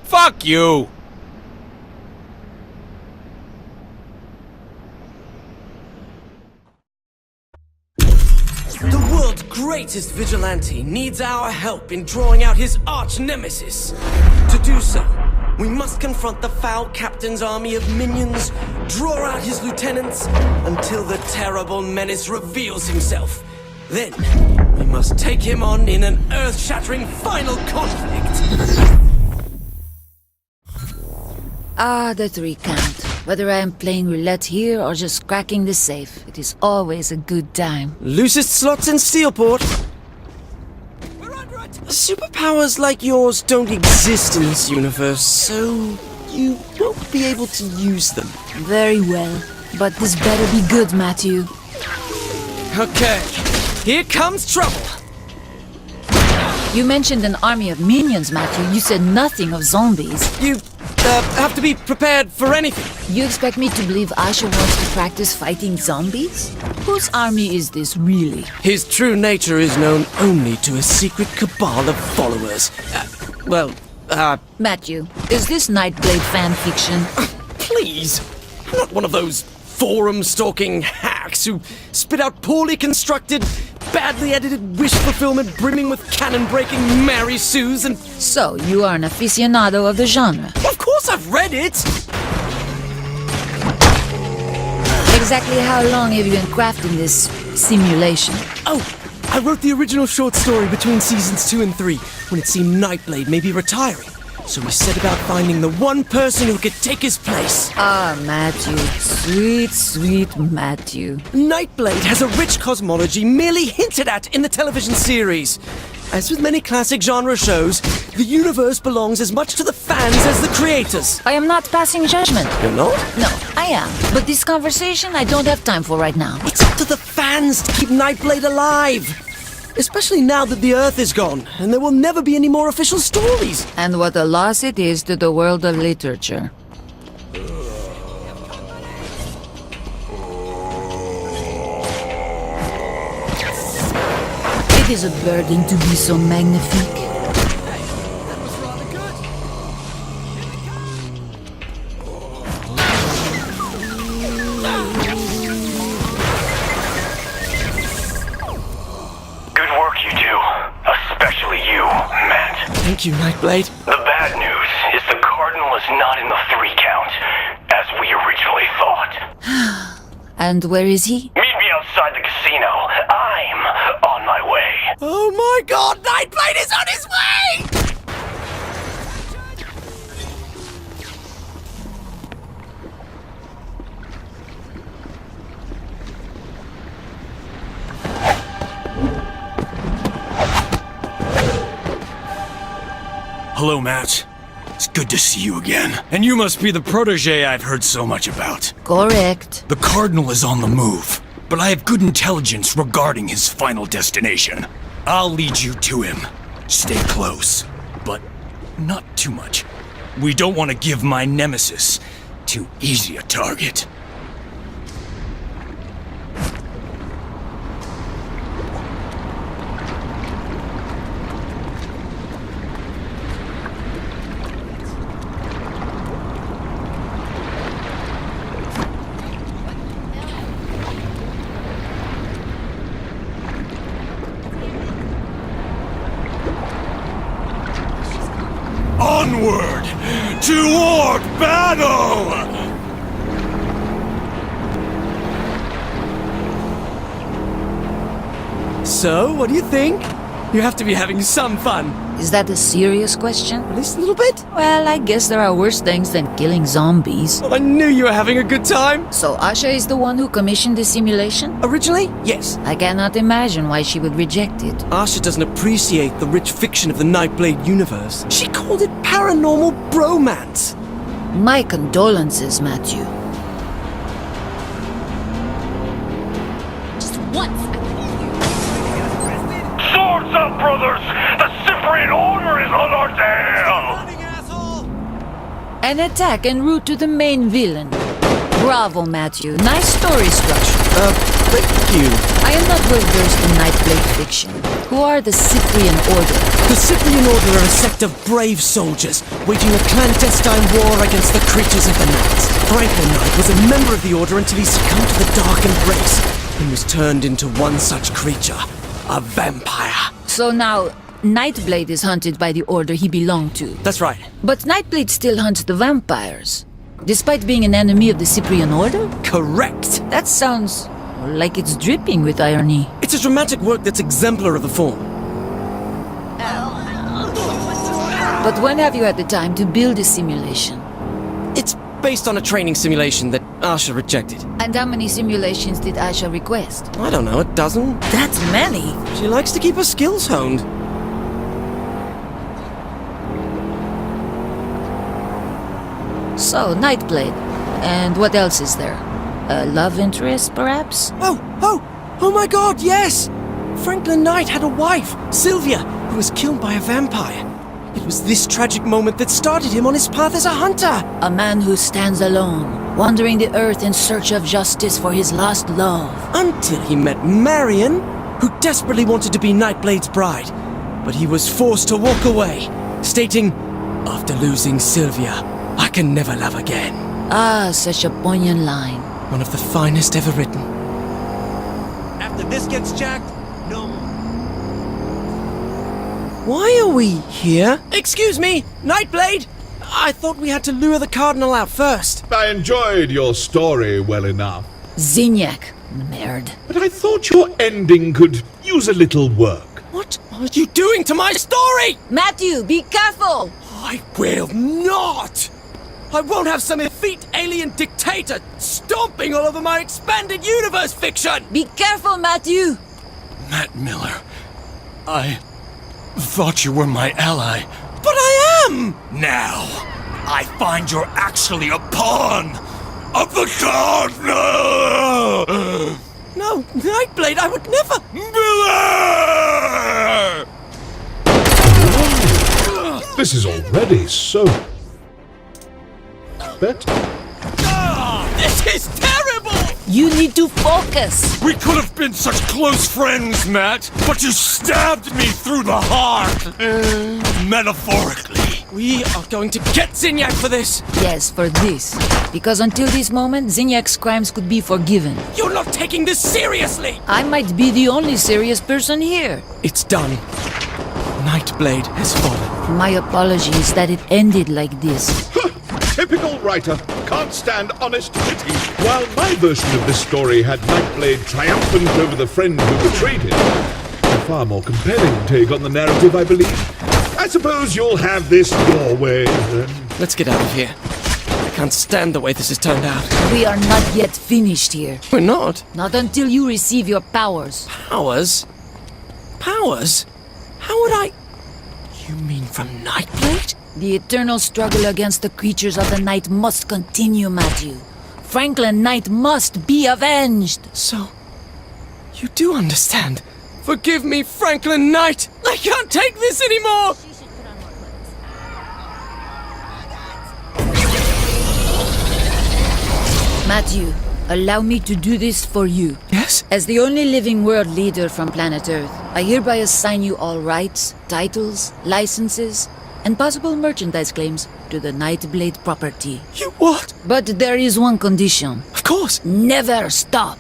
Fuck you! The world's greatest vigilante needs our help in drawing out his arch-nemesis. To do so, we must confront the foul captain's army of minions, draw out his lieutenants, until the terrible menace reveals himself. Then, we must take him on in an earth-shattering final conflict. Ah, the 3 count. Whether I am playing roulette here or just cracking the safe, it is always a good time. Loosest slots in Steelport. Superpowers like yours don't exist in this universe, so you won't be able to use them. Very well, but this better be good, Matthew. Okay, here comes trouble. You mentioned an army of minions, Matthew. You said nothing of zombies. You have to be prepared for anything. You expect me to believe Asha wants to practice fighting zombies? Whose army is this, really? His true nature is known only to a secret cabal of followers. Matthew, is this Nightblade fan fiction? Please, I'm not one of those forum-stalking hacks who spit out poorly constructed, badly edited wish fulfillment brimming with cannon-breaking Mary Sues and... So, you are an aficionado of the genre? Of course I've read it! Exactly how long have you been crafting this simulation? Oh, I wrote the original short story between seasons 2 and 3, when it seemed Nightblade may be retiring. So we set about finding the one person who could take his place. Ah, Matthew. Sweet, sweet Matthew. Nightblade has a rich cosmology merely hinted at in the television series. As with many classic genre shows, the universe belongs as much to the fans as the creators. I am not passing judgment. You're not? No, I am. But this conversation I don't have time for right now. It's up to the fans to keep Nightblade alive. Especially now that the Earth is gone, and there will never be any more official stories. And what a loss it is to the world of literature. It is a burden to be so magnifique. Thank you, Nightblade. The bad news is the Cardinal is not in the 3 count, as we originally thought. And where is he? Meet me outside the casino. I'm on my way. Oh my god, Nightblade is on his way! Hello, Matt. It's good to see you again. And you must be the protege I've heard so much about. Correct. The Cardinal is on the move, but I have good intelligence regarding his final destination. I'll lead you to him. Stay close, but not too much. We don't want to give my nemesis too easy a target. Onward! Toward battle! So, what do you think? You have to be having some fun. Is that a serious question? At least a little bit? Well, I guess there are worse things than killing zombies. Well, I knew you were having a good time. So Asha is the one who commissioned the simulation? Originally, yes. I cannot imagine why she would reject it. Asha doesn't appreciate the rich fiction of the Nightblade universe. She called it paranormal bromance. My condolences, Matthew. Just once, Swords up, brothers! The Cyprian Order is on our tail! An attack en route to the main villain. Bravo, Matthew. Nice story structure. Thank you. I am not well versed in Nightblade fiction. Who are the Cyprian Order? The Cyprian Order are a sect of brave soldiers, waging a clandestine war against the creatures of the night. Franklin Knight was a member of the Order until he succumbed to the dark embrace, and was turned into one such creature, a vampire. So now, Nightblade is hunted by the Order he belonged to. That's right. But Nightblade still hunts the vampires, despite being an enemy of the Cyprian Order? Correct. That sounds like it's dripping with irony. It's a dramatic work that's exemplar of the form. But when have you had the time to build a simulation? It's based on a training simulation that Asha rejected. And how many simulations did Asha request? I don't know, a dozen? That's many! She likes to keep her skills honed. So, Nightblade. And what else is there? A love interest, perhaps? Oh my god, yes! Franklin Knight had a wife, Sylvia, who was killed by a vampire. It was this tragic moment that started him on his path as a hunter. A man who stands alone, wandering the earth in search of justice for his lost love. Until he met Marion, who desperately wanted to be Nightblade's bride. But he was forced to walk away, stating, "After losing Sylvia, I can never love again." Ah, such a poignant line. One of the finest ever written. After this gets jacked, no more. Why are we here? Excuse me, Nightblade! I thought we had to lure the Cardinal out first. I enjoyed your story well enough, Zinyak. Merde. but I thought your ending could use a little work. What are you doing to my story? Matthew, be careful! I will not! I won't have some effete alien dictator stomping all over my expanded universe fiction! Be careful, Matthew! Matt Miller, I thought you were my ally. But I am! Now, I find you're actually a pawn of the Cardinal! No, Nightblade, I would never! Miller! This is already so better. This is terrible! You need to focus! We could have been such close friends, Matt, but you stabbed me through the heart. Metaphorically. We are going to get Zinyak for this! Yes, for this. Because until this moment, Zinyak's crimes could be forgiven. You're not taking this seriously! I might be the only serious person here. It's done. Nightblade has fallen. My apologies that it ended like this. Typical writer. Can't stand honest pity. While my version of this story had Nightblade triumphant over the friend who betrayed him, a far more compelling take on the narrative, I believe. I suppose you'll have this your way, then. Let's get out of here. I can't stand the way this has turned out. We are not yet finished here. We're not. Not until you receive your powers. Powers? Powers? How would I... You mean from Nightblade? The eternal struggle against the creatures of the night must continue, Matthew. Franklin Knight must be avenged. So, you do understand. Forgive me, Franklin Knight! I can't take this anymore! Matthew, allow me to do this for you. Yes? As the only living world leader from planet Earth, I hereby assign you all rights, titles, licenses, and possible merchandise claims to the Nightblade property. You what? But there is one condition. Of course! Never stop.